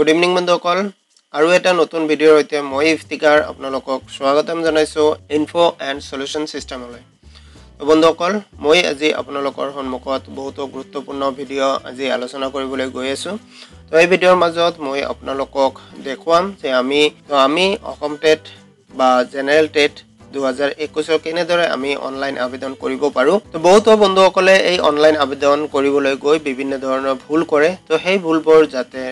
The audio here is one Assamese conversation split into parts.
গুড ইভিনিং বন্ধুসকল আৰু এটা নতুন ভিডিঅ'ৰ সৈতে মই ইফতিকাৰ আপোনালোকক স্বাগতম জনাইছো ইনফো এণ্ড সলিউশন সিস্টেমলৈ। তো বন্ধুসকল মই আজি আপোনালোকৰ সন্মুখত বহুতো গুৰুত্বপূৰ্ণ ভিডিঅ' আজি আলোচনা কৰিবলৈ গৈ আছো। তো এই ভিডিঅ'ৰ মাজত মই আপোনালোকক দেখুৱাম যে আমি অসম টেট বা জেনেৰেল টেট 2021 কেনেদৰে আমি অনলাইন আবেদন কৰিব পাৰো। তো বহুতো বন্ধুসকলে এই অনলাইন আবেদন কৰিবলৈ গৈ বিভিন্ন ধৰণৰ ভুল কৰে। তো সেই ভুলবোৰ যাতে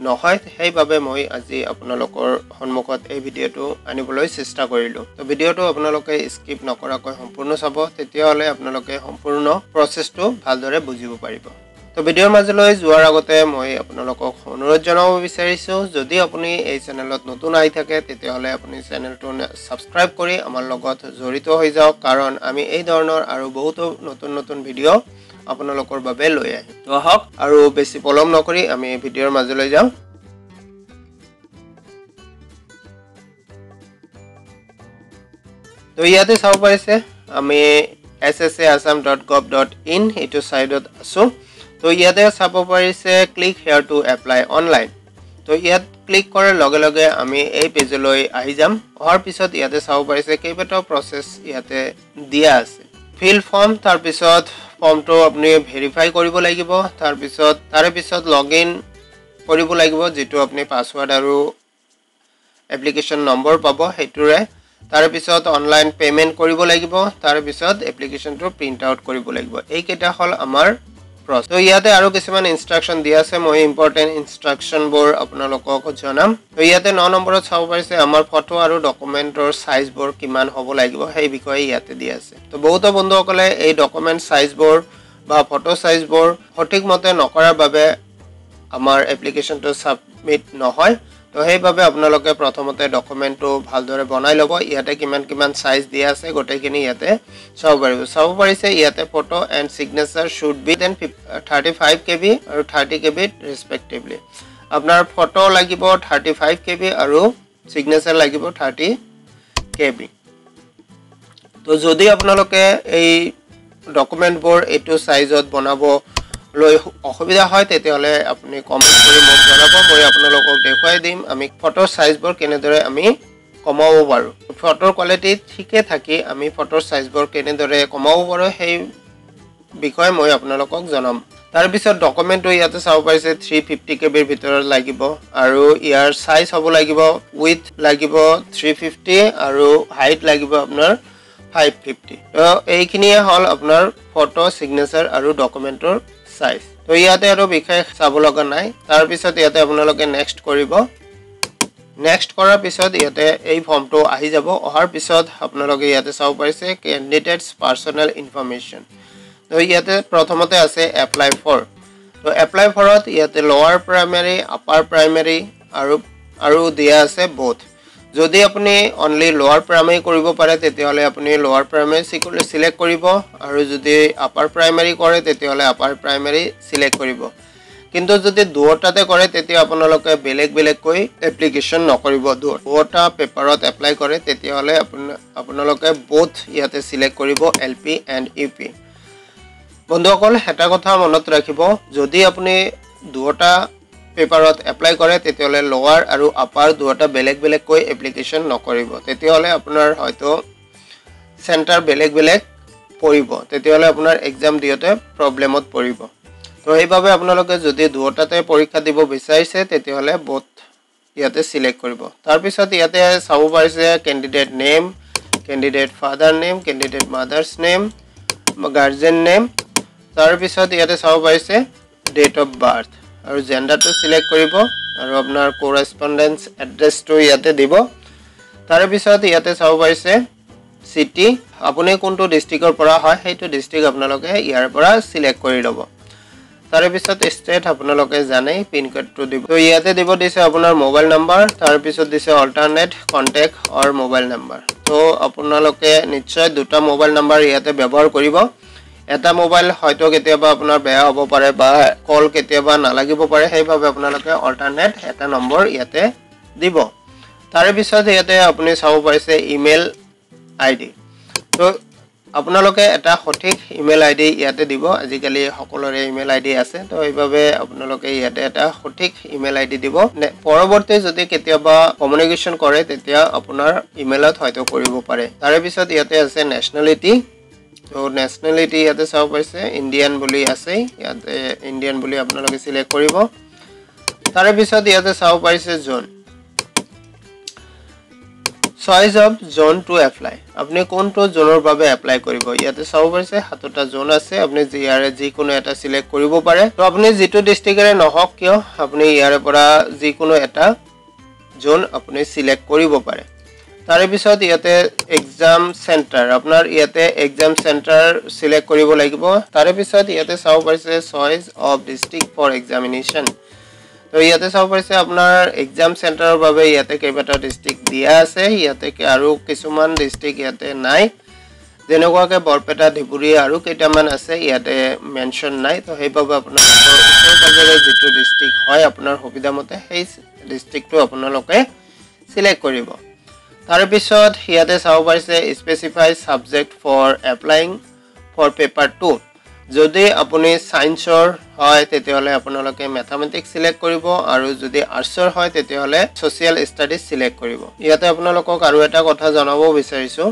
নহয় সেইভাবে মই আজি আপোনালোকৰ সন্মুখত এই ভিডিঅ'টো আনিবলৈ চেষ্টা কৰিলো। তো ভিডিঅ'টো আপোনালোকে স্কিপ নকৰাকৈ সম্পূৰ্ণ চাব, তেতিয়াহলে আপোনালোকে সম্পূৰ্ণ প্ৰচেছটো ভালদৰে বুজিব পাৰিব। তো ভিডিঅ'ৰ মাজলৈ যোৱাৰ আগতে মই আপোনালোকক অনুৰোধ জনাব বিচাৰিছো, যদি আপুনি এই চেনেলত নতুন আহি থাকে তেতিয়াহলে আপুনি চেনেলটো সাবস্ক্ৰাইব কৰি আমাৰ লগত জড়িত হৈ যাওক, কাৰণ আমি এই ধৰণৰ আৰু বহুতো নতুন ভিডিঅ' আপোনালোকৰ বাবে লৈ আহিম। তো আহক আৰু বেছি পলম নকৰি আমি ভিডিঅ'ৰ মাজলৈ যাওঁ। তো ইয়াতে চাব পাৰিছে আমি ssa.assam.gov.in এইটো সাইটত আছো। তো ইয়াতে চাব পাৰিছে click hair two apply online. তো ইয়াত ক্লিক কৰাৰ লগে লগে আমি এই পেজলৈ আহি যাম। অহাৰ পিছত ইয়াতে চাব পাৰিছে কেইবাটাও প্ৰসেস ইয়াতে দিয়া আছে। ফিল ফৰ্ম, তাৰ পিছত ফৰ্মটো আপুনি ভেৰিফাই কৰিব লাগিব, তাৰে পিছত লগইন কৰিব লাগিব, যেটো আপুনি পাসওয়াৰ্ড আৰু এপ্লিকেশন নম্বৰ পাব হেতুৰে। তাৰে পিছত অনলাইন পেমেন্ট কৰিব লাগিব, তাৰে পিছত এপ্লিকেশনটো প্ৰিন্ট আউট কৰিব লাগিব। এই কেইটা হল আমাৰ প্ৰসেস। তো ইয়াতে আৰু কিছুমান ইনস্ট্ৰাকশন দিয়া আছে, মই ইম্পৰ্টেন্ট ইনস্ট্ৰাকশন বোৰ আপোনালোকক জনাম। তো ইয়াতে 9 নম্বৰত চাব পাৰিছে আমাৰ ফটো আৰু ডকুমেন্টৰ সাইজ বোৰ কিমান হ'ব লাগিব সেই বিষয়ে ইয়াতে দিয়া আছে। তো বহুত বন্ধুসকলে এই ডকুমেন্ট সাইজ বোৰ বা ফটো সাইজ বোৰ সঠিক মতে নকৰাৰ বাবে আমাৰ এপ্লিকেশনটো সাবমিট নহয়। তো সেইভাবে আপোনালোকে প্ৰথমতে ডকুমেন্টটো ভালদৰে বনাই ল'ব। ইয়াতে কিমান সাইজ দিয়া আছে গোটেইখিনি ইয়াতে চাব পাৰিছে। ইয়াতে photo and signature should be than 35 KB আৰু 30 KB ৰেসপেক্টিভলি। আপোনাৰ ফটো লাগিব 35 KB আৰু সিগনেচাৰ লাগিব 30 KB। তো যদি আপোনালোকে এই ডকুমেন্টবোৰ এইটো সাইজত বনাব লৈ অসুবিধা হয় তেতিয়াহলে আপুনি কমেন্ট কৰি মোক জনাব, মই আপোনালোকক দেখুৱাই দিম আমি ফটোৰ সাইজবোৰ কেনেদৰে আমি কমাব পাৰো। ফটোৰ কোৱালিটি ঠিকে থাকি আমি ফটোৰ সাইজবোৰ কেনেদৰে কমাব পাৰো সেই বিষয়ে মই আপোনালোকক জনাম। তাৰ পিছত ডকুমেন্টটো ইয়াতে চাব পাৰিছে 350 KB ৰ ভিতৰত লাগিব আৰু ইয়াৰ সাইজ হ'ব লাগিব, উইডথ লাগিব 350 আৰু হাইট লাগিব আপোনাৰ 550। তো এইখিনিয়ে হল আপোনাৰ ফটো, সিগনেচাৰ আৰু ডকুমেন্টৰ সাইজ। তো ইয়াতে আৰু বিশেষ চাব লগা নাই। তাৰ পিছত ইয়াতে আপোনালোকে নেক্সট কৰিব। নেক্সট কৰাৰ পিছত ইয়াতে এই ফৰ্মটো আহি যাব। অহাৰ পিছত আপোনালোকে ইয়াতে চাব পাৰিছে ক্যান্ডিডেটস পাৰ্সোনাল ইনফৰমেশন। তো ইয়াতে প্ৰথমতে আছে এপ্লাই ফৰ। তো এপ্লাই ফৰত ইয়াতে লোৱাৰ প্ৰাইমাৰী, আপাৰ প্ৰাইমাৰী আৰু দিয়া আছে বোথ। যদি আপুনি অনলি লোৱাৰ প্ৰাইমাৰী কৰিব পাৰে তেতিয়াহলে আপুনি লোৱাৰ প্ৰাইমাৰী সিলেক্ট কৰিব, আৰু যদি আপাৰ প্ৰাইমাৰী কৰে তেতিয়াহলে আপাৰ প্ৰাইমাৰী সিলেক্ট কৰিব। কিন্তু যদি দুটাতে কৰে তেতিয়া আপোনালোকে বেলেগকৈ এপ্লিকেশন নকৰিব। দুটা পেপাৰত এপ্লাই কৰে তেতিয়াহলে আপোনালোকে বোথ ইয়াতে সিলেক্ট কৰিব, LP এণ্ড UP। বন্ধুসকল এটা কথা মনত ৰাখিব, যদি আপুনি দুটা পেপাৰত এপ্লাই কৰে তেতিয়াহলে লোৱাৰ আৰু আপাৰ দুটা বেলেগকৈ এপ্লিকেশন নকৰিব, তেতিয়াহলে আপোনাৰ হয়তো সেন্টাৰ বেলেগ পৰিব, তেতিয়াহলে আপোনাৰ এক্সাম দিওতে প্ৰবলেমত পৰিব। তো এইভাবে আপোনালোকে যদি দুটাতে পৰীক্ষা দিব বিচাৰিছে তেতিয়াহলে বোথ ইয়াতে সিলেক্ট কৰিব। তাৰ পিছত ইয়াতে চাব পাৰিছে candidate name, candidate father name, candidate mother's name, guardian name. তাৰ পিছত ইয়াতে চাব পাৰিছে ডেট অফ বাৰ্থ আৰু জেন্ডাৰটো সিলেক্ট কৰিব আৰু আপোনাৰ কৰেসপন্ডেন্স এড্ৰেছটো ইয়াতে দিব। তাৰ পিছত ইয়াতে চাব পাৰিছে সিটি, আপুনি কোনটো ডিস্ট্ৰিক্টৰ পৰা হয় সেইটো ডিস্ট্ৰিক্ট আপোনালোকে ইয়াৰ পৰা সিলেক্ট কৰি ল'ব। তাৰে পিছত ষ্টেট আপোনালোকে জানে পিন কোডটো দিব। তো ইয়াতে দিব দিছে আপোনাৰ মোবাইল নাম্বাৰ, তাৰ পিছত দিছে অল্টাৰনেট কন্টেক্ট অৰ মোবাইল নাম্বাৰ। তো আপোনালোকে নিশ্চয় দুটা মোবাইল নাম্বাৰ ইয়াতে ব্যৱহাৰ কৰিব। এটা মোবাইল হয়তো কেতিয়াবা আপোনাৰ বেয়া হ'ব পাৰে বা কল কেতিয়াবা নালাগিব পাৰে, সেইভাবে আপোনালোকে অল্টাৰনেট এটা নম্বৰ ইয়াতে দিব। তাৰে পিছত ইয়াতে আপুনি চাব পাৰিছে ইমেইল ID। তো আপোনালোকে এটা সঠিক ইমেইল আইডি ইয়াতে দিব আজিকালি সকলোৰে ইমেইল আইডি আছে তো এইভাবে আপোনালোকে ইয়াতে এটা সঠিক ইমেইল আইডি দিব পৰৱৰ্তী যদি কেতিয়াবা কমিউনিকেশ্যন কৰে তেতিয়া আপোনাৰ ইমেইলত হয়তো কৰিব পাৰে তাৰে পিছত ইয়াতে আছে নেশনালিটি তো নেশনালিটি ইয়াতে চাব পাইছে ইণ্ডিয়ান বুলি আছে ইয়াতে ইণ্ডিয়ান বুলি আপোনালোকে সিলেক্ট কৰিব তাৰে পিছত ইয়াতে চাব পাইছে জোন choice of zone to apply আপনি কোনটো জোনৰ বাবে এপ্লাই কৰিব ইয়াতে চাব পাইছে হাতটা জোন আছে আপনি জিয়াৰে যি কোনো এটা সিলেক্ট কৰিব পাৰে তো আপনি যেটো ডিস্ট্ৰিক্টৰে নহক কিয় আপনি ইয়াৰে পৰা যি কোনো এটা জোন আপনি সিলেক্ট কৰিব পাৰে তাৰে পিছত ইয়াতে এক্সাম সেন্টাৰ আপোনাৰ ইয়াতে এক্সাম সেন্টাৰ সিলেক্ট কৰিব লাগিব তাৰে পিছত ইয়াতে চাব পাইছে choice of district for examination তো ইয়াতে চাব পাইছে আপোনাৰ এক্সাম সেন্টাৰৰ বাবে ইয়াতে কেইবাটা ডিস্ট্ৰিক্ট দিয়া আছে ইয়াতে আৰু কিছুমান ডিস্ট্ৰিক্ট ইয়াতে নাই যেনেকুৱাকে বৰপেটা ডিব্ৰুগড় আৰু কেইটামান আছে ইয়াতে মেনশন নাই তো সেইভাবে আপোনাৰ ওচৰ-পাজৰে যেটো ডিস্ট্ৰিক্ট হয় আপোনাৰ সুবিধামতে সেই ডিস্ট্ৰিক্টটো আপোনালোকে সিলেক্ট কৰিব তাৰ পিছত ইয়াতে চাব পাইছে specify subject for applying for paper 2 যদি আপুনি সায়েন্সৰ হয় তেতিয়াহলে আপোনালোকে ম্যাথমেটিক্স সিলেক্ট কৰিব আৰু যদি আৰ্টছৰ হয় তেতিয়াহলে সোশ্যাল ষ্টাডিজ সিলেক্ট কৰিব ইয়াতে আপোনালোকক আৰু এটা কথা জনাব বিচাৰিছো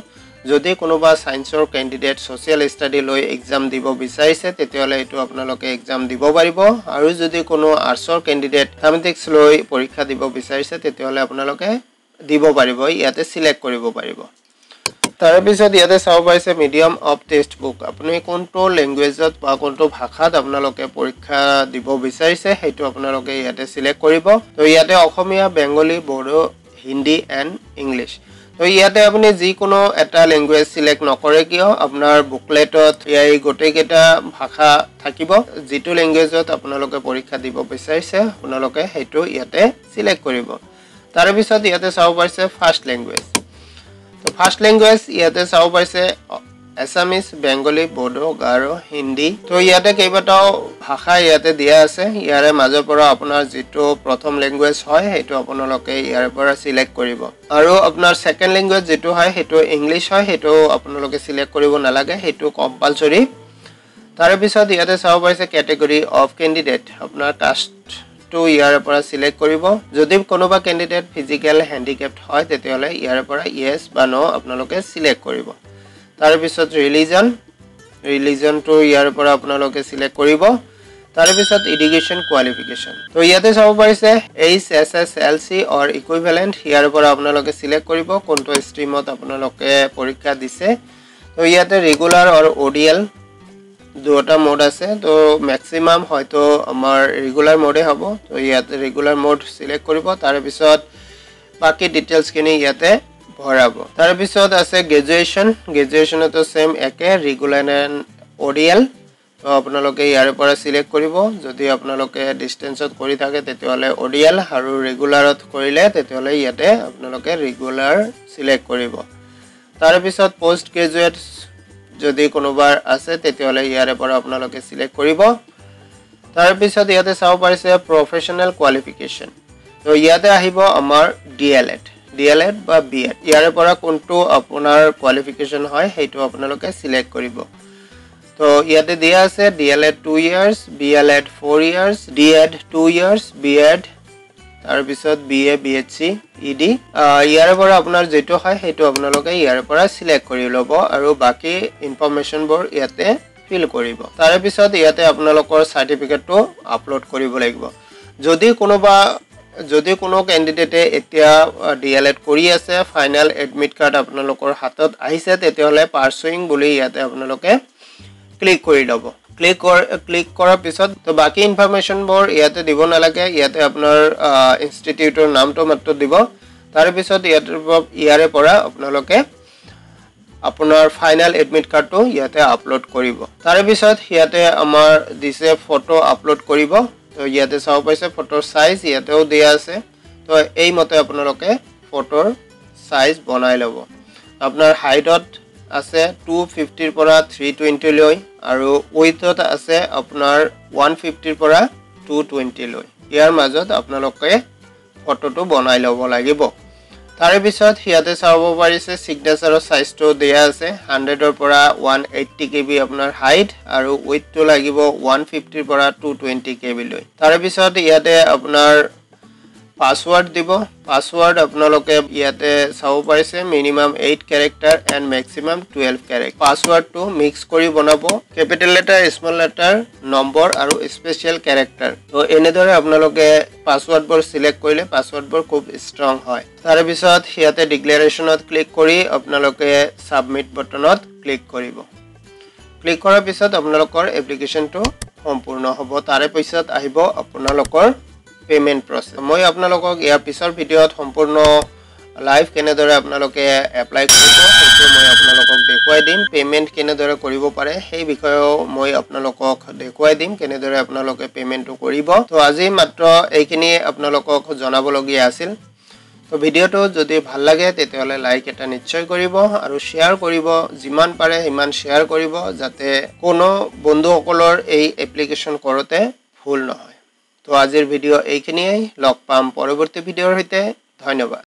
যদি কোনোবা সায়েন্সৰ ক্যান্ডিডেট সোশ্যাল ষ্টাডি লৈ এক্সাম দিব বিচাৰিছে তেতিয়াহলে এটো আপোনালোকে এক্সাম দিব পাৰিব আৰু যদি কোনো আৰ্টছৰ ক্যান্ডিডেট ম্যাথমেটিক্স লৈ পৰীক্ষা দিব বিচাৰিছে তেতিয়াহলে আপোনালোকে দিব পাৰিব ইয়াতে সিলেক্ট কৰিব পাৰিব তাৰে পিছত ইয়াতে চাব পাইছে মিডিয়াম অফ টেক্সট বুক আপুনি কোনটো ল্যাঙ্গুৱেজত বা কোনটো ভাষাত আপোনালোকে পৰীক্ষা দিব বিচাৰিছে হেতু আপোনালোকে ইয়াতে সিলেক্ট কৰিব তো ইয়াতে অসমীয়া বেঙ্গলী বড়ো হিন্দী এন্ড ইংলিশ তো ইয়াতে আপুনি যি কোনো এটা ল্যাঙ্গুৱেজ সিলেক্ট নকৰে কিয় আপোনাৰ বুকলেটত এই গোটেইকেটা ভাষা থাকিব যেটো ল্যাঙ্গুৱেজত আপোনালোকে পৰীক্ষা দিব বিচাৰিছে আপোনালোকে হেতু ইয়াতে সিলেক্ট কৰিব তাৰে পিছত ইয়াতে চাব পাইছে ফাৰ্স্ট ল্যাঙ্গুৱেজ তো ফাৰ্স্ট ল্যাঙ্গুৱেজ ইয়াতে চাব পাইছে আসামিজ বেঙ্গলী বড়ো গাৰো হিন্দী তো ইয়াতে কেইবাটাও ভাষা ইয়াতে দিয়া আছে ইয়াৰে মাজৰ পৰা আপোনাৰ যেটো প্ৰথম ল্যাঙ্গুৱেজ হয় হেতু আপোনালোকে ইয়াৰ পৰা সিলেক্ট কৰিব আৰু আপোনাৰ সেকেন্ড ল্যাঙ্গুৱেজ যেটো হয় হেতু ইংলিশ হয় হেতু আপোনালোকে সিলেক্ট কৰিব নালাগে হেতু কম্পালসৰি তাৰে পিছত ইয়াতে চাব পাইছে ক্যাটেগৰি অফ ক্যান্ডিডেট আপোনাৰ কাষ্ট to ইয়াৰ পৰা সিলেক্ট কৰিব যদি কোনোবা ক্যান্ডিডেট ফিজিক্যাল হ্যান্ডিক্যাপড হয় তেতিয়াহলে ইয়াৰ পৰা ইয়েস বা নো আপোনালোকে সিলেক্ট কৰিব তাৰ পিছত ৰিলিজন to ইয়াৰ পৰা আপোনালোকে সিলেক্ট কৰিব তাৰ পিছত এডুকেশন কোৱালিফিকেশন তো ইয়াতে চাব পাৰিছে HSSLC or equivalent ইয়াৰ পৰা আপোনালোকে সিলেক্ট কৰিব কোনটো ষ্ট্ৰীমত আপোনালোকে পৰীক্ষা দিছে তো ইয়াতে ৰেগুলাৰ or ODL দুটা মোড আছে তো ম্যাক্সিমাম হয়তো আমাৰ ৰেগুলাৰ মোডে হ'ব তো ইয়াতে ৰেগুলাৰ মোড সিলেক্ট কৰিব তাৰ পিছত বাকি ডিটেইলছ খিনি ইয়াতে ভৰাব তাৰ পিছত আছে গ্ৰেজুৱেচনটো সেম একে ৰেগুলাৰ এন্ড ODL তো আপোনালোকে ইয়াৰ পৰা সিলেক্ট কৰিব যদি আপোনালোকে ডিসটেন্সত কৰি থাকে তেতিয়াহলে ODL আৰু ৰেগুলাৰত কৰিলে তেতিয়াহলে ইয়াতে আপোনালোকে ৰেগুলাৰ সিলেক্ট কৰিব তাৰ পিছত পোষ্ট গ্ৰেজুৱেট যদি কোনোবাৰ আছে তেতিয়াহলে ইয়াৰে পৰা আপোনালোকে সিলেক্ট কৰিব তাৰ পিছত ইয়াতে চাব পাৰিছে প্ৰফেশনাল কোৱালিফিকেশন তো ইয়াতে আহিব আমাৰ DLED বা BEd ইয়াৰে পৰা কোনটো আপোনাৰ কোৱালিফিকেশন হয় হেতু আপোনালোকে সিলেক্ট কৰিব তো ইয়াতে দিয়া আছে DLED 2 years BLED 4 years DEd 2 years BEd তাৰ পিছত BA BHC ED ইয়াৰ পৰা আপোনাৰ যেটো হয় হেতু আপোনালোকে ইয়াৰ পৰা সিলেক্ট কৰি লব আৰু বাকি ইনফৰমেশন বোৰ ইয়াতে ফিল কৰিব তাৰ পিছত ইয়াতে আপোনালোকৰ সাৰ্টিফিকেটটো আপলোড কৰিব লাগিব যদি কোনো ক্যান্ডিডেটে এতিয়া DLED কৰি আছে ফাইনাল এডমিট কাৰ্ড আপোনালোকৰ হাতত আহিছে তেতিয়াহলে পাৰসুইং বুলি ইয়াতে আপোনালোকে ক্লিক কৰি লব ক্লিক কৰাৰ পিছত তো বাকি ইনফৰমেশন বোৰ ইয়াতে দিব নালাগে ইয়াতে আপোনাৰ ইনষ্টিটিউটৰ নামটো মাত্ৰ দিব তাৰ পিছত ইয়াৰে পৰা আপোনালোকে আপোনাৰ ফাইনাল এডমিট কাৰ্ডটো ইয়াতে আপলোড কৰিব তাৰ পিছত ইয়াতে আমাৰ দিছে ফটো আপলোড কৰিব তো ইয়াতে চাও পাইছে ফটোৰ সাইজ ইয়াতেও দিয়া আছে তো এই মতে আপোনালোকে ফটোৰ সাইজ বনাই লব আপোনাৰ হাইটত আছে 250 পৰা 320 লৈ আৰু উইথত আছে আপোনাৰ 150 পৰা 220 লৈ ইয়াৰ মাজত আপোনালোকে ফটোটো বনাই লব লাগিব তাৰে পিছত ইয়াতে চাব পাৰিছে সিগনেচাৰৰ সাইজটো দিয়া আছে 100 ৰ পৰা 180 KB আপোনাৰ হাইট আৰু উইডটো লাগিব 150 ৰ পৰা 220 KB লৈ তাৰে পিছত ইয়াতে আপোনাৰ পাসওয়াৰ্ড দিব পাসওয়াৰ্ড আপোনালোকে ইয়াতে চাব পাৰিছে minimum 8 character and maximum 12 character পাসওয়াৰ্ডটো মিক্স কৰি বনাব capital letter small letter number আৰু স্পেশাল ক্যাৰেক্টাৰ তো এনেদৰে আপোনালোকে পাসওয়াৰ্ডবোৰ সিলেক্ট কৰিলে পাসওয়াৰ্ডবোৰ খুব ষ্ট্ৰং হয় তাৰে পিছত ইয়াতে ডিক্লেৰেচনত ক্লিক কৰি আপোনালোকে সাবমিট বটনত ক্লিক কৰিব ক্লিক কৰাৰ পিছত আপোনালোকৰ এপ্লিকেশনটো সম্পূৰ্ণ হ'ব তাৰে পিছত আহিব আপোনালোকৰ পেমেন্ট প্ৰসেস মই আপোনালোকক ইয়াৰ পিছৰ ভিডিওত সম্পূৰ্ণ লাইভ কেনেদৰে আপোনালোকে এপ্লাই কৰিব সেইটো মই আপোনালোকক দেখুৱাই দিম পেমেন্ট কেনেদৰে কৰিব পাৰে সেই বিষয়েও মই আপোনালোকক দেখুৱাই দিম কেনেদৰে আপোনালোকে পেমেন্টটো কৰিব তো আজি মাত্ৰ এইখিনি আপোনালোকক জনাবলগীয়া আছিল তো ভিডিওটো যদি ভাল লাগে তেতিয়াহলে লাইক এটা নিশ্চয় কৰিব আৰু শেয়াৰ কৰিব যিমান পাৰে সিমান শেয়াৰ কৰিব যাতে কোনো বন্ধুসকলৰ এই এপ্লিকেশন কৰোতে ভুল নহয় তো আজিৰ ভিডিও এইখিনিয়ে লগ পাম পৰৱৰ্তী ভিডিওৰ হৈতে ধন্যবাদ